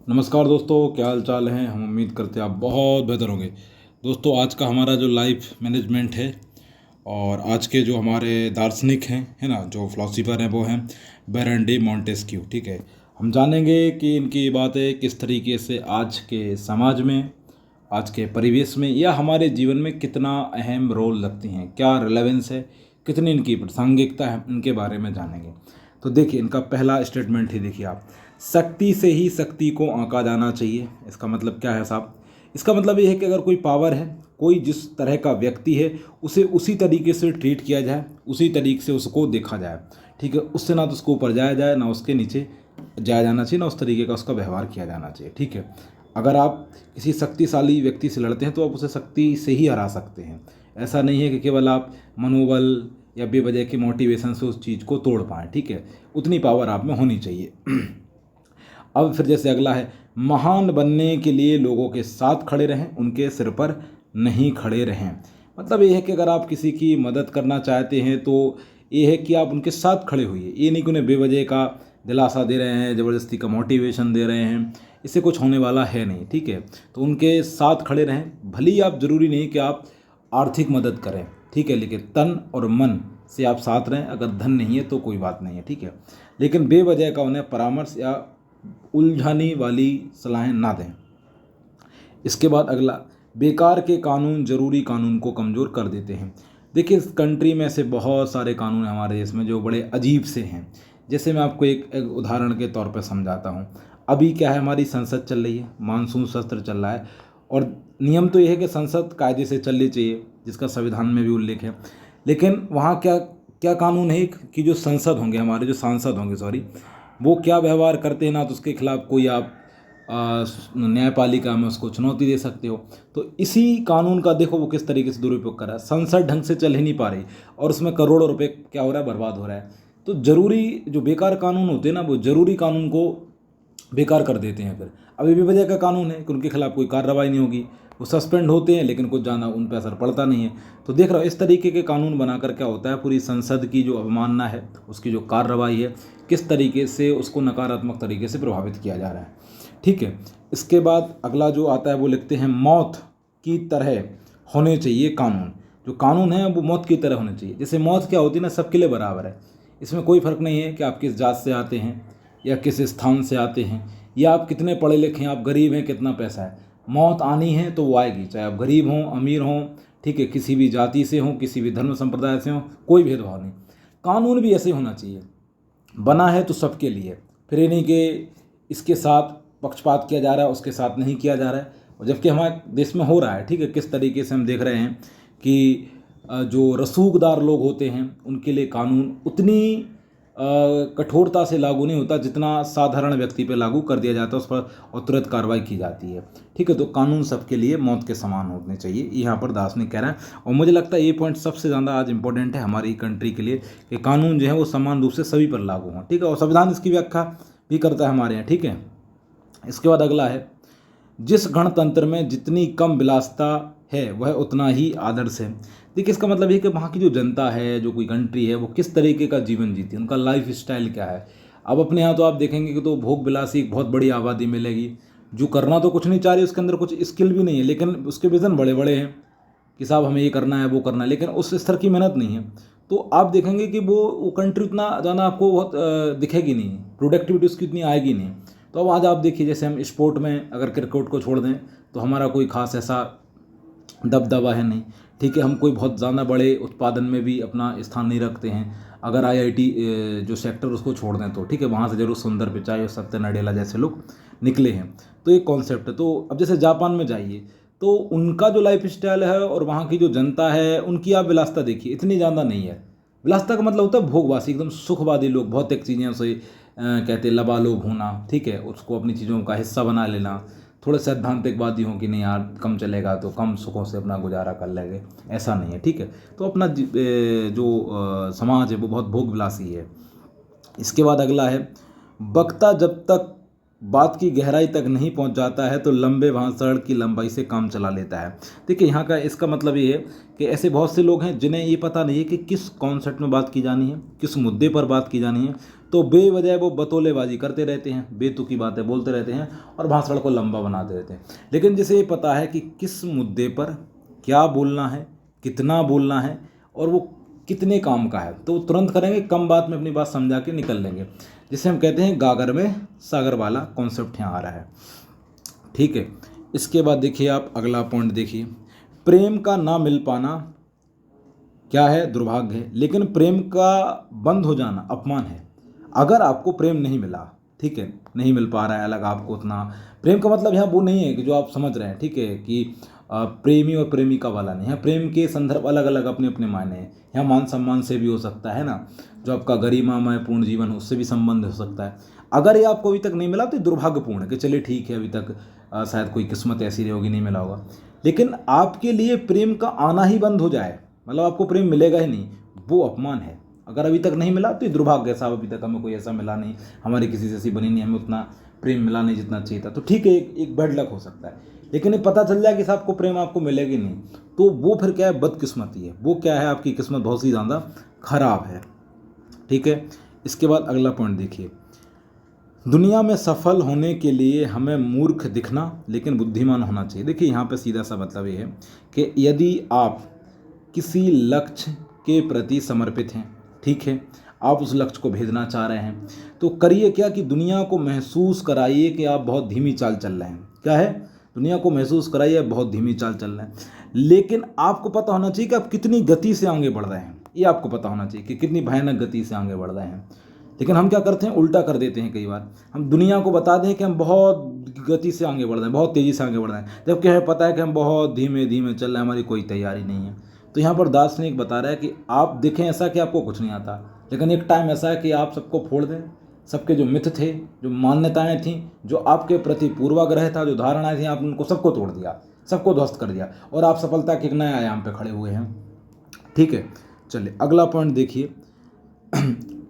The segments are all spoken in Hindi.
नमस्कार दोस्तों, क्या हाल चाल हैं। हम उम्मीद करते हैं आप बहुत बेहतर होंगे। दोस्तों, आज का हमारा जो लाइफ मैनेजमेंट है और आज के जो हमारे दार्शनिक हैं, है ना, जो फिलोसोफर हैं, वो हैं बैरन डी मॉन्टेस्क्यू। ठीक है, हम जानेंगे कि इनकी बातें किस तरीके से आज के समाज में, आज के परिवेश में या हमारे जीवन में कितना अहम रोल लगती हैं, क्या रिलेवेंस है, कितनी इनकी प्रासंगिकता है, इनके बारे में जानेंगे। तो देखिए, इनका पहला स्टेटमेंट ही देखिए आप, शक्ति से ही शक्ति को आंका जाना चाहिए। इसका मतलब क्या है साहब? इसका मतलब ये है कि अगर कोई पावर है, कोई जिस तरह का व्यक्ति है, उसे उसी तरीके से ट्रीट किया जाए, उसी तरीके से उसको देखा जाए। ठीक है, उससे ना तो उसको ऊपर जाया जाए, ना उसके नीचे जाया जाना चाहिए, ना उस तरीके का उसका व्यवहार किया जाना चाहिए। ठीक है, अगर आप किसी शक्तिशाली व्यक्ति से लड़ते हैं तो आप उसे शक्ति से ही हरा सकते हैं। ऐसा नहीं है कि केवल आप मनोबल या बेवजह की मोटिवेशन से उस चीज़ को तोड़ पाएँ। ठीक है, उतनी पावर आप में होनी चाहिए। अब फिर जैसे अगला है, महान बनने के लिए लोगों के साथ खड़े रहें, उनके सिर पर नहीं खड़े रहें। मतलब ये है कि अगर आप किसी की मदद करना चाहते हैं तो ये है कि आप उनके साथ खड़े होइए। ये नहीं कि उन्हें बेवजह का दिलासा दे रहे हैं, ज़बरदस्ती का मोटिवेशन दे रहे हैं, इससे कुछ होने वाला है नहीं। ठीक है, तो उनके साथ खड़े रहें। भले ही आप, ज़रूरी नहीं कि आप आर्थिक मदद करें, ठीक है, लेकिन तन और मन से आप साथ रहें। अगर धन नहीं है तो कोई बात नहीं है, ठीक है, लेकिन बेवजह का उन्हें परामर्श या उलझाने वाली सलाहें ना दें। इसके बाद अगला, बेकार के कानून जरूरी कानून को कमज़ोर कर देते हैं। देखिए, इस कंट्री में ऐसे बहुत सारे कानून हैं हमारे देश में जो बड़े अजीब से हैं। जैसे मैं आपको एक उदाहरण के तौर पर समझाता हूँ। अभी क्या है, हमारी संसद चल रही है, मानसून सत्र चल रहा है, और नियम तो यह है कि संसद कायदे से चलनी चाहिए, जिसका संविधान में भी उल्लेख है। लेकिन वहाँ क्या क्या कानून है कि जो संसद होंगे, हमारे जो सांसद होंगे, सॉरी, वो क्या व्यवहार करते हैं ना, तो उसके खिलाफ कोई आप न्यायपालिका में उसको चुनौती दे सकते हो। तो इसी कानून का देखो वो किस तरीके से दुरुपयोग कर रहा है। संसद ढंग से चल ही नहीं पा रही और उसमें करोड़ों रुपए क्या हो रहा है, बर्बाद हो रहा है। तो जरूरी जो बेकार कानून होते हैं ना, वो जरूरी कानून को बेकार कर देते हैं। फिर अभी बेवजह का कानून है कि उनके खिलाफ कोई कार्रवाई नहीं होगी, वो सस्पेंड होते हैं, लेकिन कुछ ज़्यादा उन पर असर पड़ता नहीं है। तो देख रहा हो, इस तरीके के कानून बनाकर क्या होता है, पूरी संसद की जो अवमानना है, उसकी जो कार्रवाई है, किस तरीके से उसको नकारात्मक तरीके से प्रभावित किया जा रहा है। ठीक है, इसके बाद अगला जो आता है वो लिखते हैं, मौत की तरह होने चाहिए कानून। जो कानून है वो मौत की तरह होने चाहिए। जैसे मौत क्या होती है ना, सबके लिए बराबर है। इसमें कोई फ़र्क नहीं है कि आप किस जात से आते हैं या किस स्थान से आते हैं, या आप कितने पढ़े लिखे हैं, आप गरीब हैं, कितना पैसा है। मौत आनी है तो वो आएगी, चाहे आप गरीब हों, अमीर हों, ठीक है, किसी भी जाति से हों, किसी भी धर्म संप्रदाय से हों, कोई भेदभाव नहीं। कानून भी ऐसे ही होना चाहिए, बना है तो सबके लिए। फिर ये नहीं कि इसके साथ पक्षपात किया जा रहा है, उसके साथ नहीं किया जा रहा है। और जबकि हमारे देश में हो रहा है। ठीक है, किस तरीके से हम देख रहे हैं कि जो रसूखदार लोग होते हैं उनके लिए कानून उतनी कठोरता से लागू नहीं होता जितना साधारण व्यक्ति पे लागू कर दिया जाता है, उस पर और तुरंत कार्रवाई की जाती है। ठीक है, तो कानून सबके लिए मौत के समान होने चाहिए, यहाँ पर दार्शनिक कह रहा है। और मुझे लगता है ये पॉइंट सबसे ज़्यादा आज इंपॉर्टेंट है हमारी कंट्री के लिए, कि कानून जो है वो समान रूप से सभी पर लागू हों। ठीक है, और संविधान इसकी व्याख्या भी करता है हमारे यहाँ। ठीक है, इसके बाद अगला है, जिस गणतंत्र में जितनी कम विलासिता है वह उतना ही आदर्श है। देखिए, इसका मतलब है कि वहाँ की जो जनता है, जो कोई कंट्री है, वो किस तरीके का जीवन जीती है, उनका लाइफ स्टाइल क्या है। अब अपने यहाँ तो आप देखेंगे कि तो भोग विलासी एक बहुत बड़ी आबादी मिलेगी, जो करना तो कुछ नहीं चाह रही, उसके अंदर कुछ स्किल भी नहीं है, लेकिन उसके विज़न बड़े बड़े हैं कि साहब हमें ये करना है, वो करना है, लेकिन उस स्तर की मेहनत नहीं है। तो आप देखेंगे कि वो कंट्री उतना ज़्यादा आपको बहुत दिखेगी नहीं, प्रोडक्टिविटी उसकी उतनी आएगी नहीं। तो अब आज आप देखिए, जैसे हम स्पोर्ट में अगर क्रिकेट को छोड़ दें तो हमारा कोई खास ऐसा दबदबा है नहीं। ठीक है, हम कोई बहुत ज़्यादा बड़े उत्पादन में भी अपना स्थान नहीं रखते हैं। अगर आईआईटी जो सेक्टर उसको छोड़ दें तो ठीक है, वहाँ से जरूर सुंदर पिचाई और सत्य नडेला जैसे लोग निकले हैं। तो एक कॉन्सेप्ट है। तो अब जैसे जापान में जाइए तो उनका जो लाइफ स्टाइल है और वहाँ की जो जनता है, उनकी आप विलासिता देखिए, इतनी ज़्यादा नहीं है। विलासिता का मतलब होता है भोगवासी, एकदम सुखवादी लोग, भौतिक चीज़ें उसे कहते लबालोब होना। ठीक है, उसको अपनी चीज़ों का हिस्सा बना लेना। थोड़े सैद्धांतिकवादी हों कि नहीं यार, कम चलेगा तो कम सुखों से अपना गुजारा कर लेंगे, ऐसा नहीं है। ठीक है, तो अपना जो समाज है वो बहुत भोग विलासी है। इसके बाद अगला है, वक्ता जब तक बात की गहराई तक नहीं पहुंच जाता है तो लंबे भाषण की लंबाई से काम चला लेता है। देखिए, यहाँ का इसका मतलब ये है कि ऐसे बहुत से लोग हैं जिन्हें ये पता नहीं है कि किस कॉन्सेप्ट में बात की जानी है, किस मुद्दे पर बात की जानी है। तो बेवजह वो बतौलेबाजी करते रहते हैं, बेतुकी बातें बोलते रहते हैं और भाषण को लंबा बनाते रहते हैं। लेकिन जिसे ये पता है कि किस मुद्दे पर क्या बोलना है, कितना बोलना है और वो कितने काम का है, तो वो तुरंत करेंगे, कम बात में अपनी बात समझा के निकल लेंगे, जिसे हम कहते हैं गागर में सागर वाला कॉन्सेप्ट यहाँ आ रहा है। ठीक है, इसके बाद देखिए आप अगला पॉइंट देखिए, प्रेम का ना मिल पाना क्या है, दुर्भाग्य है, लेकिन प्रेम का बंद हो जाना अपमान है। अगर आपको प्रेम नहीं मिला, ठीक है, नहीं मिल पा रहा है अलग आपको उतना, प्रेम का मतलब यहाँ वो नहीं है कि जो आप समझ रहे हैं, ठीक है, कि प्रेमी और प्रेमिका वाला नहीं है। प्रेम के संदर्भ अलग अलग अपने अपने मायने हैं। यहाँ मान सम्मान से भी हो सकता है ना, जो आपका गरिमामय पूर्ण जीवन हो उससे भी संबंध हो सकता है। अगर ये आपको अभी तक नहीं मिला तो ये दुर्भाग्यपूर्ण है कि चलिए ठीक है, अभी तक शायद कोई किस्मत ऐसी रही होगी, नहीं मिला होगा। लेकिन आपके लिए प्रेम का आना ही बंद हो जाए, मतलब आपको प्रेम मिलेगा ही नहीं, वो अपमान है। अगर अभी तक नहीं मिला तो ये दुर्भाग्य है, साहब अभी तक हमें कोई ऐसा मिला नहीं, हमारी किसी से ऐसी बनी नहीं, हमें उतना प्रेम मिला नहीं जितना चाहिए था, तो ठीक है, एक बैड लक हो सकता है। लेकिन ये पता चल जाए कि साहब को प्रेम आपको मिलेगी नहीं, तो वो फिर क्या है, बदकिस्मती है, वो क्या है, आपकी किस्मत बहुत सी ज़्यादा खराब है। ठीक है, इसके बाद अगला पॉइंट देखिए, दुनिया में सफल होने के लिए हमें मूर्ख दिखना लेकिन बुद्धिमान होना चाहिए। देखिए यहाँ पे सीधा सा मतलब ये है कि यदि आप किसी लक्ष्य के प्रति समर्पित हैं, ठीक है, आप उस लक्ष्य को भेजना चाह रहे हैं, तो करिए क्या कि दुनिया को महसूस कराइए कि आप बहुत धीमी चाल चल रहे हैं। क्या है, दुनिया को महसूस कराइए बहुत धीमी चाल चल रहे हैं, लेकिन आपको पता होना चाहिए कि आप कितनी गति से आगे बढ़ रहे हैं। ये आपको पता होना चाहिए कि कितनी भयानक गति से आगे बढ़ रहे हैं। लेकिन हम क्या करते हैं, उल्टा कर देते हैं। कई बार हम दुनिया को बता दें कि हम बहुत गति से आगे बढ़ रहे हैं, बहुत तेज़ी से आगे बढ़ रहे हैं, जबकि हमें पता है कि हम बहुत धीमे धीमे चल रहे हैं, हमारी कोई तैयारी नहीं है। तो यहाँ पर दार्शनिक बता रहा है कि आप देखें ऐसा कि आपको कुछ नहीं आता, लेकिन एक टाइम ऐसा है कि आप सबको फोड़ दें, सबके जो मिथ थे, जो मान्यताएं थीं, जो आपके प्रति पूर्वाग्रह था, जो धारणाएं थी, आप उनको सबको तोड़ दिया, सबको ध्वस्त कर दिया और आप सफलता के एक नए आयाम पे खड़े हुए हैं। ठीक है, चलिए अगला पॉइंट देखिए,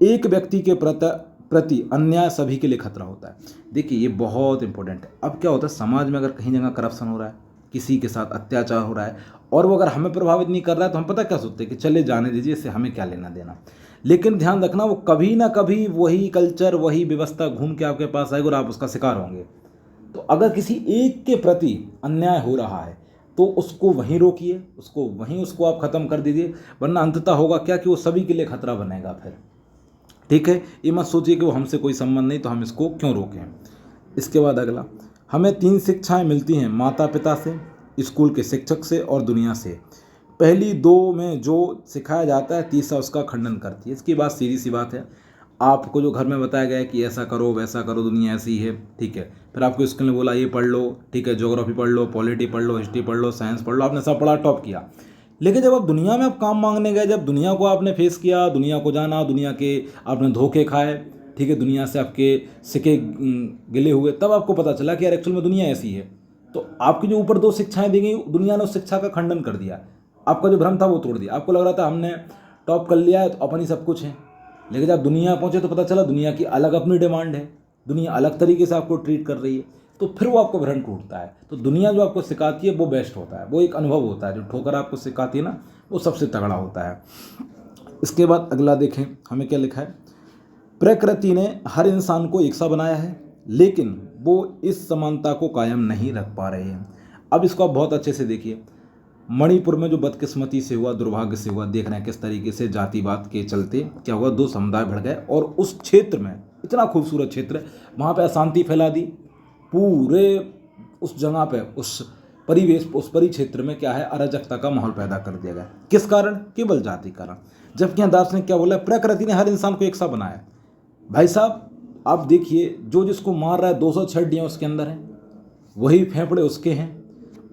एक व्यक्ति के प्रति अन्याय सभी के लिए खतरा होता है। देखिए ये बहुत इंपॉर्टेंट है। अब क्या होता है, समाज में अगर कहीं जगह करप्शन हो रहा है, किसी के साथ अत्याचार हो रहा है और वो अगर हमें प्रभावित नहीं कर रहा है, तो हम पता क्या सोचते हैं कि चले जाने दीजिए, इससे हमें क्या लेना देना। लेकिन ध्यान रखना, वो कभी ना कभी वही कल्चर, वही व्यवस्था घूम के आपके पास आएगी और आप उसका शिकार होंगे। तो अगर किसी एक के प्रति अन्याय हो रहा है तो उसको वहीं रोकिए, उसको आप ख़त्म कर दीजिए, वरना अंततः होगा क्या कि वो सभी के लिए खतरा बनेगा फिर। ठीक है, ये मत सोचिए कि वो हमसे कोई संबंध नहीं तो हम इसको क्यों रोकें। इसके बाद अगला, हमें 3 शिक्षाएं मिलती हैं, माता पिता से, स्कूल के शिक्षक से और दुनिया से। पहली 2 में जो सिखाया जाता है, तीसरा उसका खंडन करती है। इसकी बात सीधी सी बात है, आपको जो घर में बताया गया है कि ऐसा करो वैसा करो, दुनिया ऐसी है, ठीक है, फिर आपको स्कूल में बोला ये पढ़ लो, ठीक है, ज्योग्राफी पढ़ लो, पॉलिटी पढ़ लो, हिस्ट्री पढ़ लो, साइंस पढ़ लो, आपने सब पढ़ा, टॉप किया। लेकिन जब आप दुनिया में आप काम मांगने गए, जब दुनिया को आपने फेस किया, दुनिया को जाना, दुनिया के आपने धोखे खाए, ठीक है, दुनिया से आपके सिक्के गिले हुए, तब आपको पता चला कि यार एक्चुअल में दुनिया ऐसी है। तो आपकी जो ऊपर 2 शिक्षाएं दी गई, दुनिया ने उस शिक्षा का खंडन कर दिया, आपका जो भ्रम था वो तोड़ दिया। आपको लग रहा था हमने टॉप कर लिया है तो अपन ही सब कुछ है, लेकिन जब दुनिया पहुंचे तो पता चला दुनिया की अलग अपनी डिमांड है, दुनिया अलग तरीके से आपको ट्रीट कर रही है, तो फिर वो आपको भ्रम टूटता है। तो दुनिया जो आपको सिखाती है वो बेस्ट होता है, वो एक अनुभव होता है, जो ठोकर आपको सिखाती है ना, वो सबसे तगड़ा होता है। इसके बाद अगला देखें, हमें क्या लिखा है, प्रकृति ने हर इंसान को एक सा बनाया है, लेकिन वो इस समानता को कायम नहीं रख पा रहे हैं। अब इसको आप बहुत अच्छे से देखिए, मणिपुर में जो बदकिस्मती से हुआ, दुर्भाग्य से हुआ, देख रहे हैं किस तरीके से जातिवाद के चलते क्या हुआ, 2 समुदाय बढ़ गए और उस क्षेत्र में, इतना खूबसूरत क्षेत्र, वहाँ पे अशांति फैला दी पूरे उस जगह पे, उस परिवेश, उस परिक्षेत्र में क्या है, अराजकता का माहौल पैदा कर दिया गया। किस कारण? केवल जाति कारण। जबकि यहाँ दार्शनिक क्या बोला, प्रकृति ने हर इंसान को एक सा बनाया। भाई साहब आप देखिए, जो जिसको मार रहा है 206 हड्डियाँ उसके अंदर हैं, वही फेफड़े उसके हैं,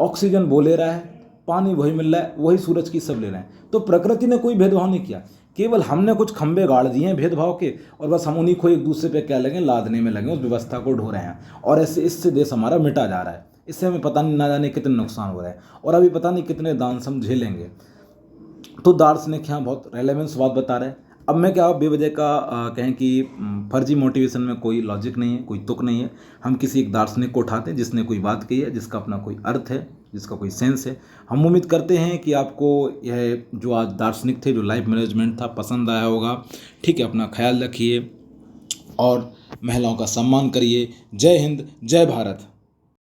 ऑक्सीजन वो ले रहा है, पानी वही मिल रहा है, वही सूरज की सब ले रहे हैं। तो प्रकृति ने कोई भेदभाव नहीं किया, केवल हमने कुछ खंबे गाड़ दिए हैं भेदभाव के, और बस हम उन्हीं को एक दूसरे पे क्या लगे, लादने में लगे, उस व्यवस्था को ढो रहे हैं, और ऐसे इससे देश हमारा मिटा जा रहा है। इससे हमें पता नहीं, ना जाने कितने नुकसान हो रहे हैं, और अभी पता नहीं कितने दान हम झेलेंगे। तो दार्शनिक यहाँ बहुत रेलेवेंस बात बता रहे हैं। अब मैं क्या बेवजह का कहें कि फर्जी मोटिवेशन में कोई लॉजिक नहीं है, कोई तुक नहीं है। हम किसी एक दार्शनिक को उठाते हैं जिसने कोई बात कही है, जिसका अपना कोई अर्थ है, जिसका कोई सेंस है। हम उम्मीद करते हैं कि आपको यह जो आज दार्शनिक थे, जो लाइफ मैनेजमेंट था, पसंद आया होगा। ठीक है, अपना ख्याल रखिए, और महिलाओं का सम्मान करिए। जय हिंद, जय भारत।